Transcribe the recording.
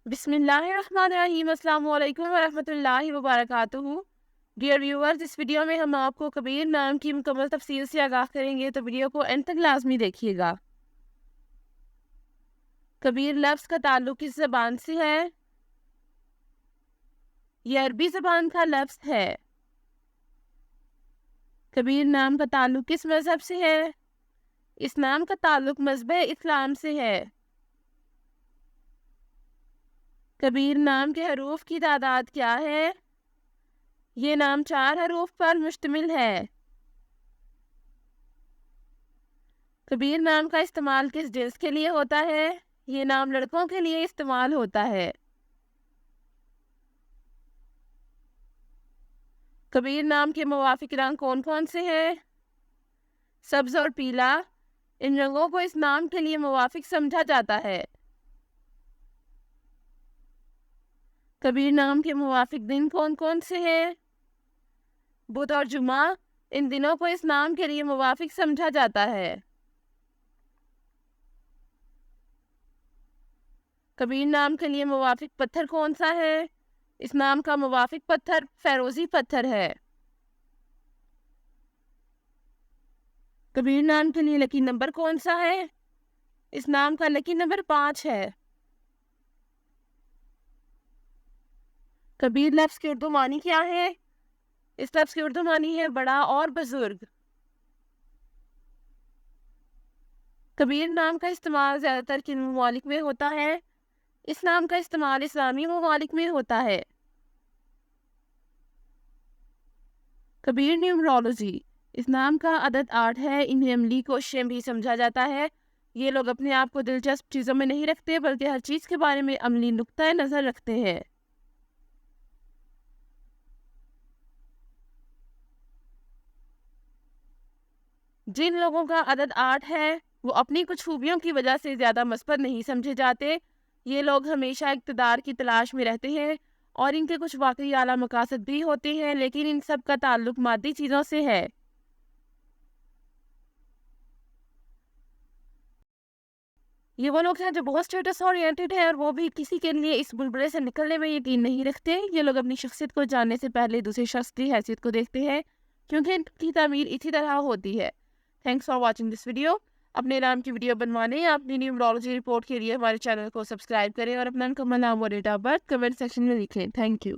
بسم اللہ الرحمن الرحیم۔ السلام علیکم ورحمۃ اللہ وبرکاتہ۔ ڈیئر ویورز، اس ویڈیو میں ہم آپ کو کبیر نام کی مکمل تفصیل سے آگاہ کریں گے، تو ویڈیو کو اینڈ تک لازمی دیکھیے گا۔ کبیر لفظ کا تعلق کس زبان سے ہے؟ یہ عربی زبان کا لفظ ہے۔ کبیر نام کا تعلق کس مذہب سے ہے؟ اس نام کا تعلق مذہب اسلام سے ہے۔ کبیر نام کے حروف کی تعداد کیا ہے؟ یہ نام 4 حروف پر مشتمل ہے۔ کبیر نام کا استعمال کس جنس کے لیے ہوتا ہے؟ یہ نام لڑکوں کے لیے استعمال ہوتا ہے۔ کبیر نام کے موافق رنگ کون کون سے ہیں؟ سبز اور پیلا۔ ان رنگوں کو اس نام کے لیے موافق سمجھا جاتا ہے۔ کبیر نام کے موافق دن کون کون سے ہیں؟ بدھ اور جمعہ۔ ان دنوں کو اس نام کے لیے موافق سمجھا جاتا ہے۔ کبیر نام کے لیے موافق پتھر کون سا ہے؟ اس نام کا موافق پتھر فیروزی پتھر ہے۔ کبیر نام کے لیے لکی نمبر کون سا ہے؟ اس نام کا لکی نمبر 5 ہے۔ کبیر لفظ کی اردو معنی کیا ہے؟ اس لفظ کی اردو معنی ہے بڑا اور بزرگ۔ کبیر نام کا استعمال زیادہ تر کن ممالک میں ہوتا ہے؟ اس نام کا استعمال اسلامی ممالک میں ہوتا ہے۔ کبیر نیومرولوجی۔ اس نام کا عدد 8 ہے۔ انہیں عملی کوششیں بھی سمجھا جاتا ہے۔ یہ لوگ اپنے آپ کو دلچسپ چیزوں میں نہیں رکھتے، بلکہ ہر چیز کے بارے میں عملی نقطۂ نظر رکھتے ہیں۔ جن لوگوں کا عدد 8 ہے وہ اپنی کچھ خوبیوں کی وجہ سے زیادہ مثبت نہیں سمجھے جاتے۔ یہ لوگ ہمیشہ اقتدار کی تلاش میں رہتے ہیں اور ان کے کچھ واقعی اعلیٰ مقاصد بھی ہوتے ہیں، لیکن ان سب کا تعلق مادی چیزوں سے ہے۔ یہ وہ لوگ ہیں جو بہت اسٹیٹس اورینٹڈ ہیں، اور وہ بھی کسی کے لیے اس بلبلے سے نکلنے میں یقین نہیں رکھتے۔ یہ لوگ اپنی شخصیت کو جاننے سے پہلے دوسرے شخص کی حیثیت کو دیکھتے ہیں، کیونکہ ان کی تعمیر اسی طرح ہوتی ہے۔ Thanks for watching this video. اپنے نام کی ویڈیو بنوانے یا اپنی نیومرولوجی رپورٹ کے لیے ہمارے چینل کو سبسکرائب کریں، اور اپنا مکمل نام اور date of birth comment section میں لکھیں۔ Thank you.